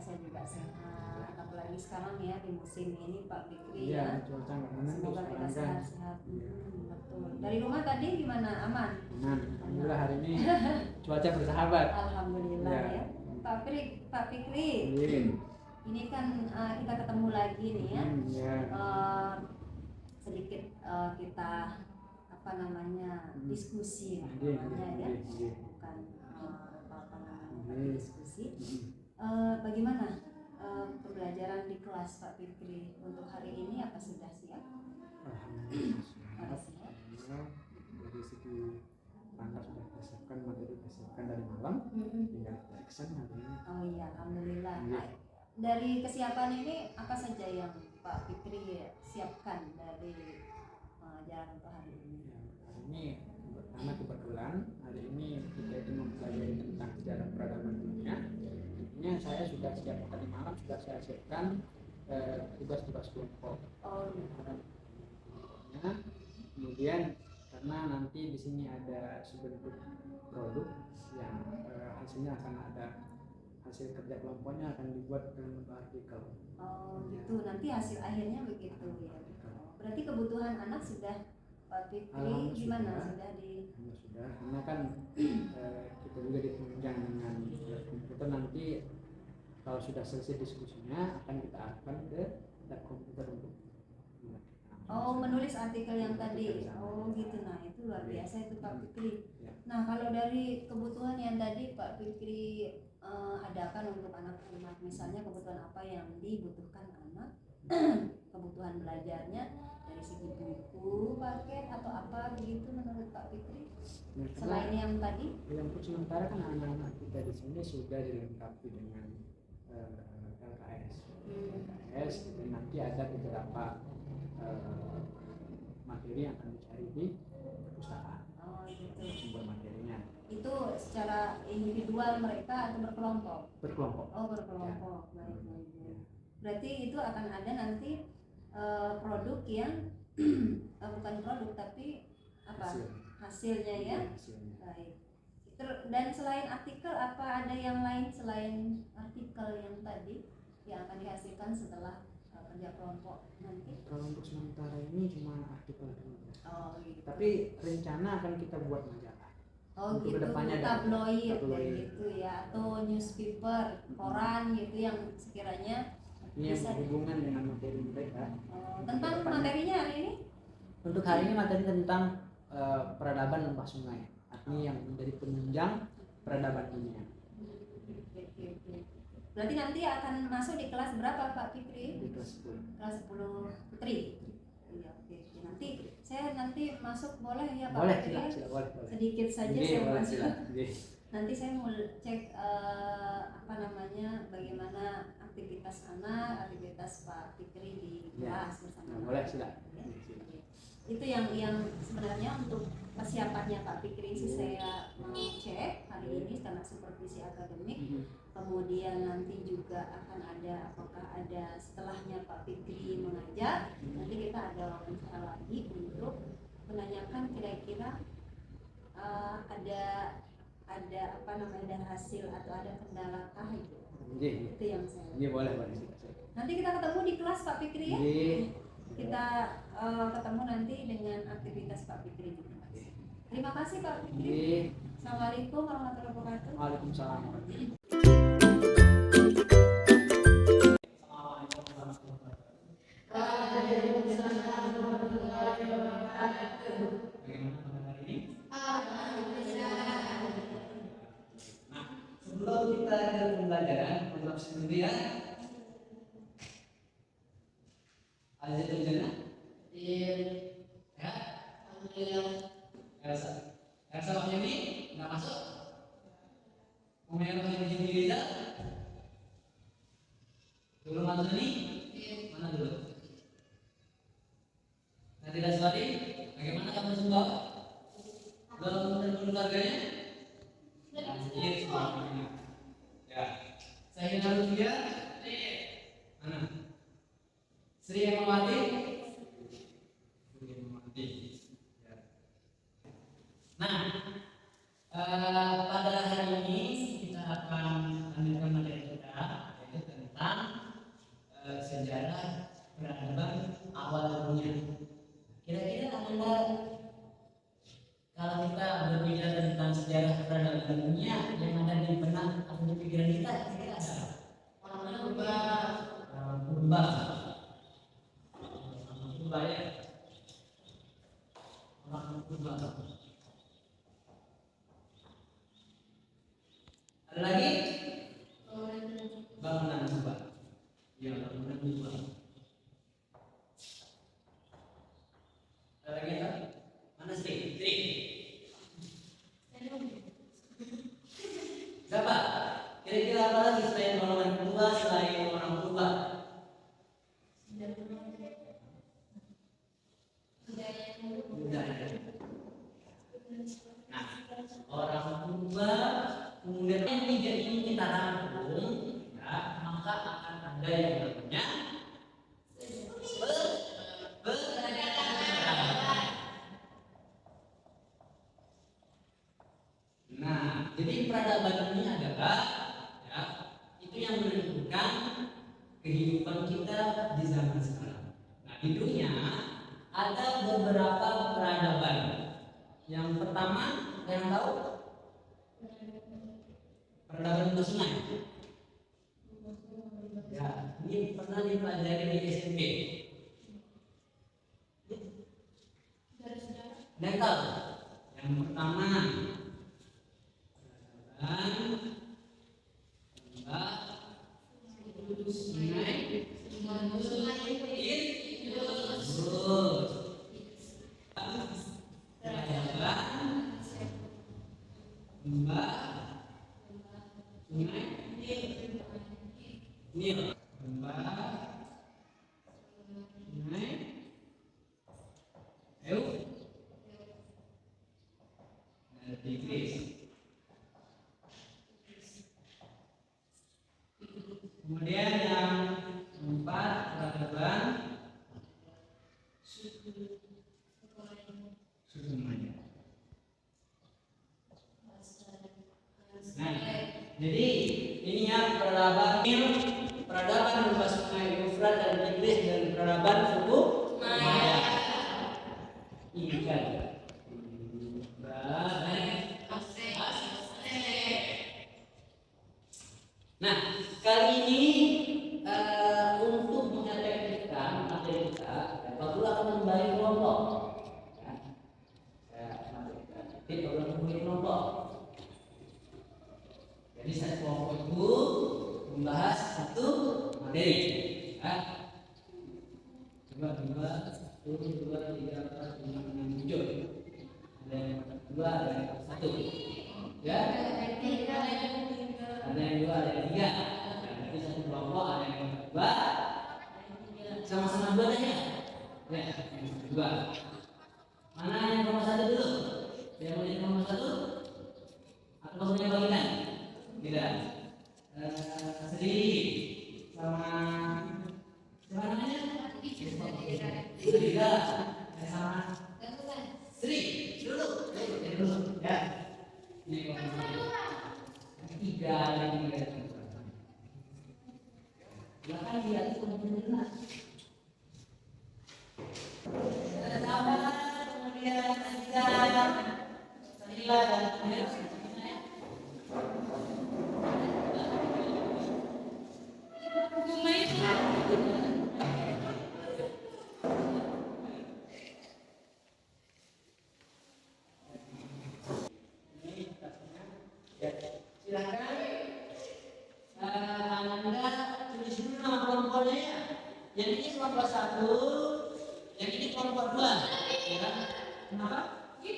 saya juga sehat, apalagi sekarang ya di musim ini Pak Fikri Iya, ya. cuaca nggak menentu Semoga kita sekarang kan. sehat-sehat. Betul. Dari rumah tadi gimana? Aman? Aman. Alhamdulillah hari ini cuaca bersahabat. Alhamdulillah Ya. ya. Pak Fikri, Iya. ini kan kita ketemu lagi nih ya. Ya. Sedikit kita apa namanya diskusi namanya ya, bukan apa namanya diskusi. Bagaimana pembelajaran di kelas Pak Fikri untuk hari ini, apa sudah siap? Alhamdulillah. Dari segi tanggal sudah disiapkan, materi disiapkan dari malam, tinggal kita action hari ini. Oh iya, alhamdulillah. Dari kesiapan ini apa saja yang Pak Fikri siapkan dari pengajaran untuk hari ini? Hari ini karena kebetulan hari ini kita itu mempelajari tentang sejarah peradaban dunia. Ini saya sudah sejak tadi malam sudah saya siapkan tugas-tugas kelompok. Oh iya. Kemudian karena nanti di sini ada sebentuk produk yang hasilnya akan ada hasil kerja kelompoknya akan dibuat dalam bentuk artikel. Oh gitu, nanti hasil akhirnya begitu ya. Berarti kebutuhan anak sudah Pak Fikri gimana? Sudah di? Sudah, karena kan kita juga ditunjang dengan komputer. Nanti kalau sudah selesai diskusinya akan kita arahkan ke lab komputer untuk menulis artikel yang tadi. Oh gitu, nah itu luar biasa itu Pak Fikri. Nah kalau dari kebutuhan yang tadi Pak Fikri adakan untuk anak-anak, misalnya kebutuhan apa yang dibutuhkan anak, kebutuhan belajarnya dari segi buku, paket atau apa begitu menurut Pak Fikri? Selain yang tadi? Untuk sementara kan anak-anak kita di sini sudah dilengkapi dengan LKS, dan nanti ada beberapa materi yang akan dicari di perpustakaan. Oh gitu. Sumber materinya. Itu secara individual mereka atau berkelompok? Berkelompok. Oh berkelompok, ya. Baik. Berarti itu akan ada nanti produk yang bukan produk tapi apa? Hasilnya ya? Hasilnya. Baik. Dan selain artikel, apa ada yang lain selain artikel yang tadi yang akan dihasilkan setelah kerja kelompok nanti? Kalau untuk sementara ini cuma artikel dulu. Oh gitu. Tapi rencana akan kita buat majalah. Oh untuk gitu, tabloid gitu ya, atau newspaper, koran gitu yang sekiranya ini yang berhubungan dengan materi mereka. Tentang materinya hari ini? Untuk hari ini materi tentang peradaban lembah sungai. Artinya yang menjadi penunjang peradaban dunia. Berarti nanti akan masuk di kelas berapa Pak Fikri? Di kelas 10. Kelas 10 Putri. Iya, oke. Nanti saya masuk boleh ya Pak boleh, Fikri? boleh. Sedikit saja saya mau masuk. Nanti saya mau cek bagaimana aktivitas anak, aktivitas Pak Fikri di kelas bersama. Boleh, silakan. Ya. Itu yang sebenarnya untuk persiapannya Pak Fikri sih saya mau cek hari ini karena supervisi akademik. Kemudian nanti juga akan ada, apakah ada setelahnya Pak Fikri mengajar, nanti kita ada wawancara lagi untuk menanyakan kira-kira ada ada hasil atau ada kendala itu. Itu yang saya. Iya boleh. Nanti kita ketemu di kelas Pak Fikri ya. Kita ketemu nanti dengan aktivitas Pak Fikri juga. Terima kasih Pak Fikri. Assalamualaikum warahmatullahi wabarakatuh. Waalaikumsalam. Sebelum kita ke pembelajaran program sendiri ya. Ada tujuannya? Iya. Ya. Elsa waktu ini nggak masuk. Kemudian masih di Riza. Dulu masuk ini? Mana dulu? Nanti Daswati, bagaimana kamu semua? Belum ketemu keluarganya? Iya semuanya. Ya. Saya kenal dia. Mana? Sri Emawati. Ya. Nah, pada hari ini kita akan lanjutkan materi kita yaitu sejarah peradaban awal dunia. Kira-kira Anda, kalau kita berbicara tentang sejarah peradaban dunia, yang ada di benak atau di pikiran kita, kira-kira ada orang purba. Orang purba. Orang purba ya. Orang purba. Ada lagi? Bangunan purba. Ya, bangunan purba. Ada lagi tak? Mana Sri? Sri. Siapa? Kira-kira apa lagi selain bangunan purba, selain orang purba? Budaya. Nah, orang purba, kemudian yang tiga ini kita rangkum, ya, maka akan ada yang namanya peradaban. Nah, jadi peradaban ini adalah, ya, itu yang menentukan kehidupan kita di zaman sekarang. Nah, di dunia ada beberapa peradaban. Yang pertama, yang tahu? Peradaban sungai. Ya, ini pernah dipelajari di SMP. Dental. Yang pertama, peradaban sungai. Nil, sungai, dan Tigris. Kemudian yang keempat, peradaban suku Maya. Nah, jadi ini ya peradaban Nil, peradaban berupa sungai Eufrat dan Tigris, dan peradaban suku Maya. Ini kan. Nah, kali ini untuk mengefektifkan materi kita, Pak Guru akan membagi kelompok. Ya, Pak Guru akan membagi kelompok. Jadi satu kelompok itu membahas satu materi. Ya. Dua, tiga, empat, lima, enam, tujuh. Ada yang dua, ada yang satu. Ya. Ada yang dua, ada yang tiga. Jadi satu kelompok ada yang dua, sama-sama dua aja. Ya, dua. Mana yang nomor satu dulu? Yang mau jadi nomor satu? Atau maksudnya bagian? Tidak. Sendiri sama siapa namanya? Tidak. Sama Sri dulu. Ya. Ini tiga lagi ya. Bahkan dia itu benar. Sama kemudian tiga Sarila dan kemudian silakan Anda tulis dulu nama kelompoknya ya. Yang ini kelompok satu, yang ini kelompok dua. Ya. Kenapa? Ya.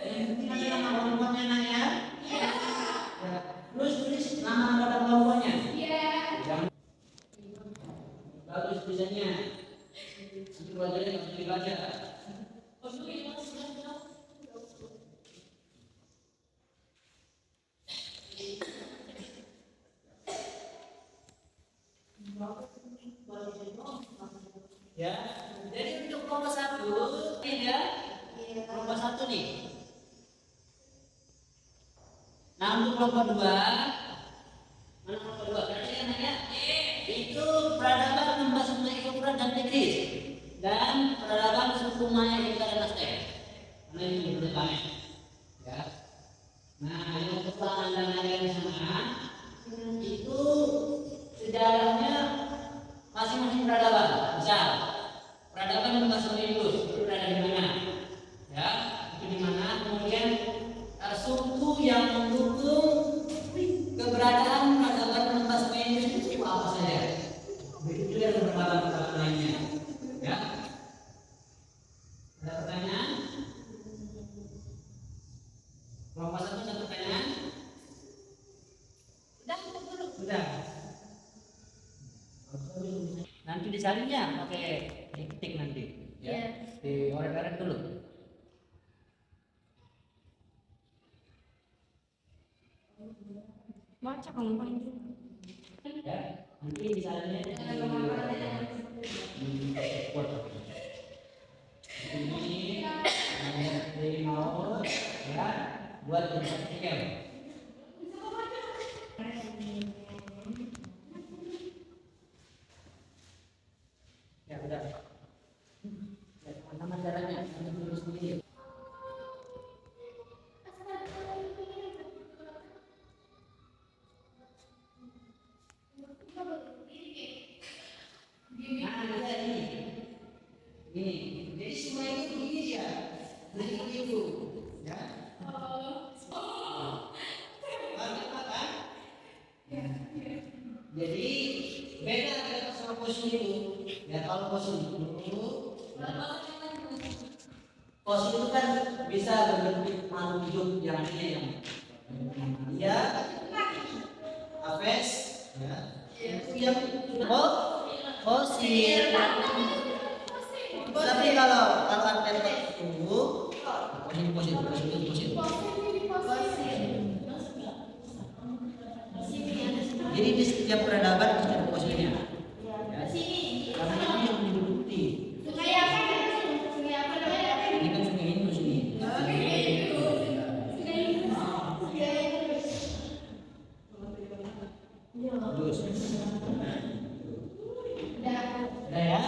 Ini nama kelompoknya nanya. Ya. Terus tulis nama anggota kelompoknya. Jangan. Bagus tulisannya. Itu belajarnya nggak bisa dibaca. Ya, jadi untuk kelompok satu, ini ya, kelompok satu nih. Nah untuk kelompok dua, mana kelompok dua? Berarti yang nanya, yaitu peradaban membahas mengenai Euphrat dan Tigris dan peradaban suku Maya Inka dan Aztec. Karena ini bertanya, ya. Nah, yang kekuatan dan nanya di sana itu sejarahnya masing-masing peradaban. Misal, peradaban membahas mengenai Indus itu berada di mana? Ya, itu di mana? Kemudian suku yang mendukung keberadaan peradaban membahas mengenai Indus itu apa saja? Begitu juga dengan peradaban lainnya. Ya. Ada pertanyaan? Kelompok satu ada pertanyaan? Sudah. Nanti disalinnya pakai diketik nanti. Ya. Diorek-orek dulu. Baca kamu paling. Ya. Nanti disalinnya ini dari mau ya buat diperhatikan. Ya udah. Ya, sama caranya untuk dulu sendiri. Nah, ini. Jadi semua ini begini ya. Begini itu, ya. Jadi beda dengan sama posun itu. Ya kalau posun itu, posun itu kan bisa berbentuk makhluk hidup yang ini ya. Apes, ya. Yang fosil. Tapi kalau artefak tumbuh, fosil. Jadi di setiap peradaban pasti ada fosilnya. Ya. Karena ini yang menjadi bukti. Ini kan sungai Indus ini. Terus. Udah ya?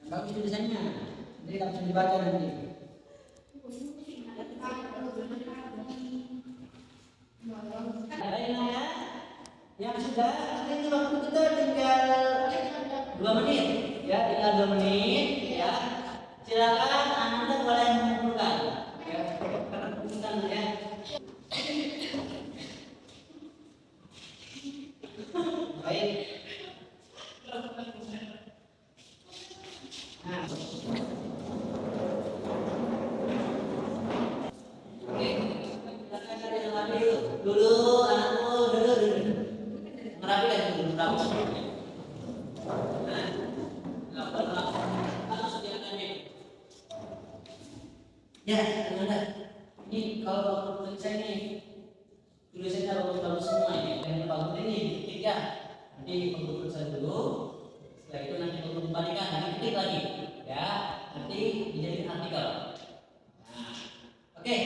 Bagus tulisannya, jadi tak bisa dibaca nanti. Ada yang sudah, nanti waktu kita tinggal 2 menit, ya tinggal 2 menit, ya. Silakan Anda boleh mengumpulkan, ya. Kumpulkan ya. Baik. Nah. Oke, silakan kalian ambil dulu anakku dulu. Ngerapi lagi dulu ngerapi. Nah, langsung diangkat. Ya, ada. Ini kalau tulisan ini tulisannya bagus semua ini. Yang bagus ini diketik ya. Nanti perlu tulisan dulu. Setelah itu nanti perlu kembalikan, nanti ketik lagi. Ya, nanti dijadikan artikel. Nah, oke.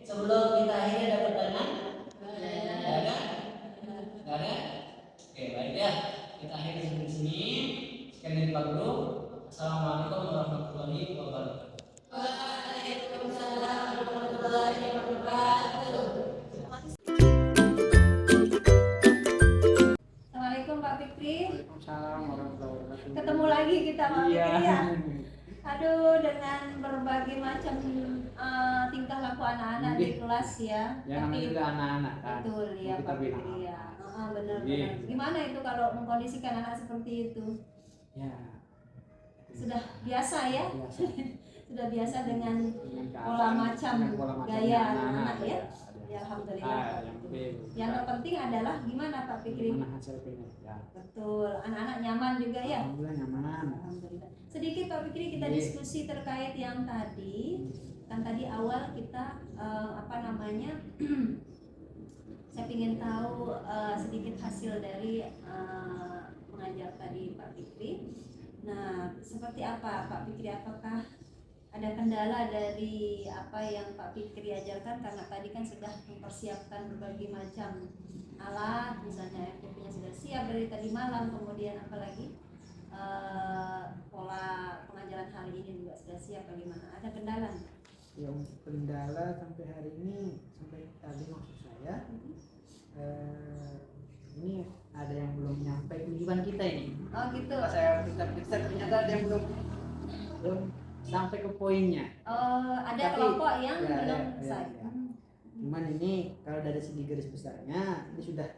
Sebelum kita akhiri ada pertanyaan? Tidak ada? Tidak ada? Oke, baik ya. Kita akhiri sampai sini. Sekian dari Pak Guru. Assalamualaikum warahmatullahi wabarakatuh. Waalaikumsalam warahmatullahi wabarakatuh. Assalamualaikum Pak Fikri. Waalaikumsalam warahmatullahi wabarakatuh. Ketemu lagi kita Pak Iya. Fikri ya. Aduh, dengan berbagai macam tingkah laku anak-anak di kelas ya. Ya namanya juga anak-anak kan. Betul ya Mau kita Pak bilang Fikri ya. apa? Benar-benar. Gimana itu kalau mengkondisikan anak seperti itu? Ya. Sudah biasa ya? Biasa. Sudah biasa dengan pola keadaan, macam dengan pola macamnya gaya anak ya. ada. Ya alhamdulillah. Yang Yang terpenting adalah gimana Pak Fikri? Gimana hasil kinerja? Betul, anak-anak nyaman juga ya. Alhamdulillah nyaman. Alhamdulillah. Sedikit Pak Fikri kita Iya. diskusi terkait yang tadi. Kan tadi awal kita saya ingin tahu sedikit hasil dari mengajar tadi Pak Fikri. Nah, seperti apa Pak Fikri? Apakah ada kendala dari apa yang Pak Fikri ajarkan? Karena tadi kan sudah mempersiapkan berbagai macam alat, misalnya FTP-nya sudah siap dari tadi malam, kemudian apalagi pola pengajaran hari ini juga sudah siap. Bagaimana? Ada kendala nggak? Ya, untuk kendala sampai hari ini, sampai tadi maksud saya, ini ada yang belum nyampe tujuan kita ini. Oh gitu. Pas saya kita ternyata ada yang belum sampai ke poinnya. Oh, ada Tapi, kelompok yang ya, belum ya, selesai. ya. Cuman ini kalau dari segi garis besarnya ini sudah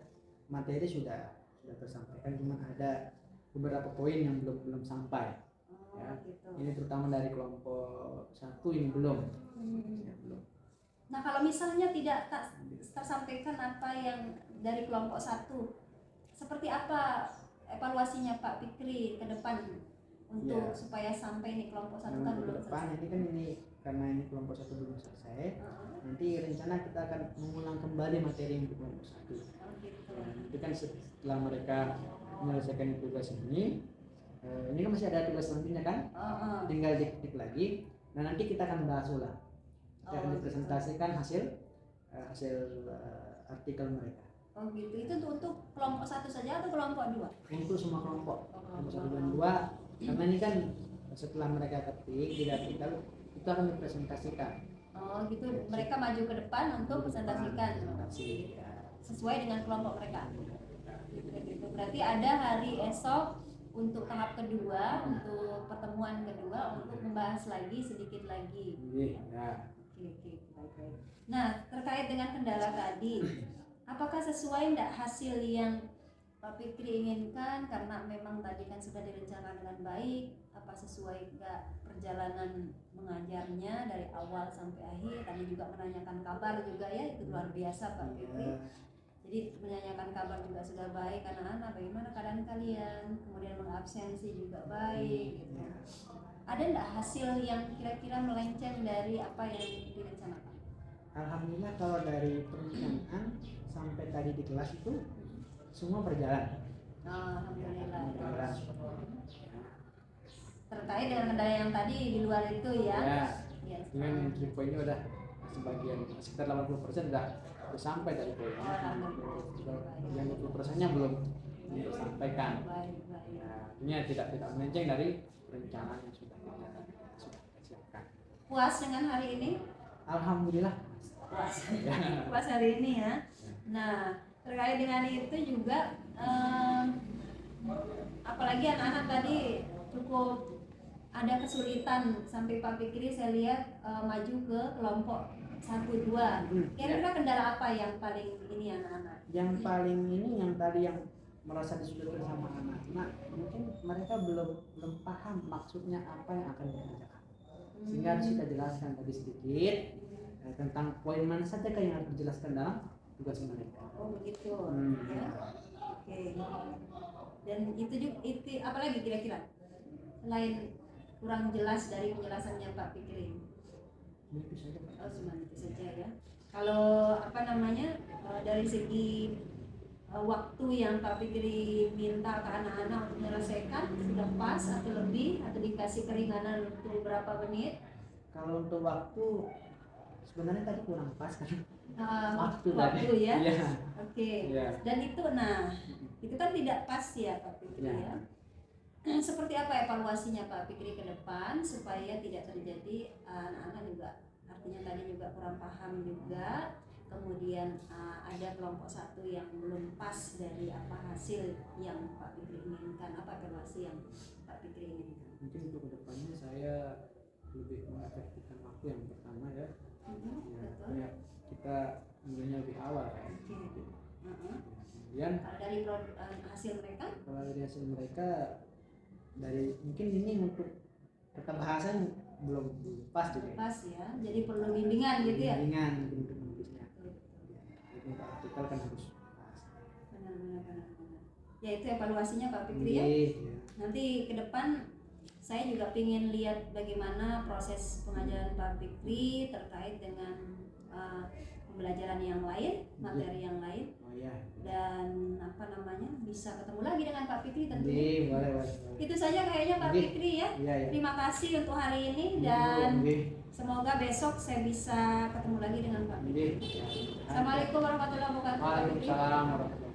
materi sudah tersampaikan, cuman ada beberapa poin yang belum sampai. Oh, Ya. gitu. Ini terutama dari kelompok 1 ini belum. Ya, belum. Nah, kalau misalnya tidak tersampaikan apa yang dari kelompok 1, seperti apa evaluasinya Pak Fikri ke depan untuk Ya. supaya sampai nih kelompok 1 Nah, kan untuk belum ke depan selesai. ini kan karena ini kelompok 1 belum selesai. Nanti rencana kita akan mengulang kembali materi untuk kelompok 1. Oh, gitu. Nanti kan setelah mereka menyelesaikan tugas ini kan masih ada tugas selanjutnya kan, tinggal dikit lagi. Nah, nanti kita akan bahas ulang. Kita akan dipresentasikan hasil artikel mereka. Oh gitu. Itu untuk kelompok 1 saja atau kelompok 2? Untuk semua kelompok, kelompok 1 dan 2, Oh, karena ini kan setelah mereka ketik di artikel itu akan dipresentasikan. gitu. Mereka maju ke depan untuk presentasikan Presentasi, ya. sesuai dengan kelompok mereka. Gitu. Berarti ada hari esok untuk tahap kedua, untuk pertemuan kedua, untuk membahas lagi sedikit lagi. Ya. Oke, baik. Nah, terkait dengan kendala tadi, apakah sesuai enggak hasil yang Pak Fikri inginkan? Karena memang tadi kan sudah direncanakan dengan baik. Apa sesuai enggak perjalanan mengajarnya dari awal sampai akhir? Tadi juga menanyakan kabar juga ya, itu luar biasa Pak Fikri. Jadi menanyakan kabar juga sudah baik, anak-anak bagaimana keadaan kalian, kemudian mengabsensi juga baik gitu. Ada enggak hasil yang kira-kira melenceng dari apa yang direncanakan? Alhamdulillah kalau dari perencanaan sampai tadi di kelas itu semua berjalan. Alhamdulillah. Berjalan. Terkait dengan kendala yang tadi di luar itu ya. Ya. Dengan entry poinnya udah sebagian sekitar 80% udah sampai dari poinnya. Yang 20%-nya belum disampaikan. Baik. Ya, ini tidak melenceng dari rencana yang sudah kita siapkan. Puas dengan hari ini? Alhamdulillah. Puas hari ini ya. Nah, terkait dengan itu juga apalagi anak-anak tadi cukup ada kesulitan sampai Pak Fikri saya lihat maju ke kelompok 1-2. Kira-kira kendala apa yang paling ini anak-anak? Yang paling ini yang tadi yang merasa disulitkan sama anak-anak, mungkin mereka belum paham maksudnya apa yang akan dikerjakan. Sehingga harus kita jelaskan tadi sedikit tentang poin mana saja yang harus dijelaskan dalam tugas mereka. Oh begitu. Ya. Oke. Dan itu apalagi kira-kira selain kurang jelas dari penjelasannya Pak Fikri? Itu saja, Pak. Oh cuma itu saja ya. Kalau dari segi waktu yang Pak Fikri minta ke anak-anak untuk menyelesaikan sudah pas atau lebih, atau dikasih keringanan untuk berapa menit? Kalau untuk waktu sebenarnya tadi kurang pas kan. Waktu tadi. ya. Iya. Oke. Iya. Dan itu itu kan tidak pas ya Pak Fikri ya. Seperti apa evaluasinya Pak Fikri ke depan supaya tidak terjadi anak-anak juga, artinya tadi juga kurang paham juga, kemudian ada kelompok 1 yang belum pas dari apa hasil yang Pak Fikri inginkan, apa evaluasi yang Pak Fikri inginkan? Mungkin untuk kedepannya saya lebih mengefektifkan waktu yang pertama ya. Betul. Ya, kita mulainya lebih awal kan. Kemudian Dari hasil mereka? kalau dari hasil mereka dari mungkin ini untuk kata bahasa belum pas juga. Pas ya, jadi perlu bimbingan gitu ya? Bimbingan untuk menulisnya. Jadi untuk artikel kan harus pas. Benar. Ya itu evaluasinya Pak Fikri ya. Iya. Nanti ke depan saya juga ingin lihat bagaimana proses pengajaran Pak Fikri terkait dengan pembelajaran yang lain, materi yang lain, Oh iya. dan apa namanya bisa ketemu lagi dengan Pak Fikri tentunya. Nggih, boleh. Itu saja kayaknya Pak Nggih. Fikri ya. Iya, iya. Terima kasih untuk hari ini Nggih, Bu. dan Nggih. semoga besok saya bisa ketemu lagi dengan Pak Fikri. Nggih. Assalamualaikum warahmatullahi wabarakatuh. Pak Fikri. Waalaikumsalam warahmatullahi wabarakatuh.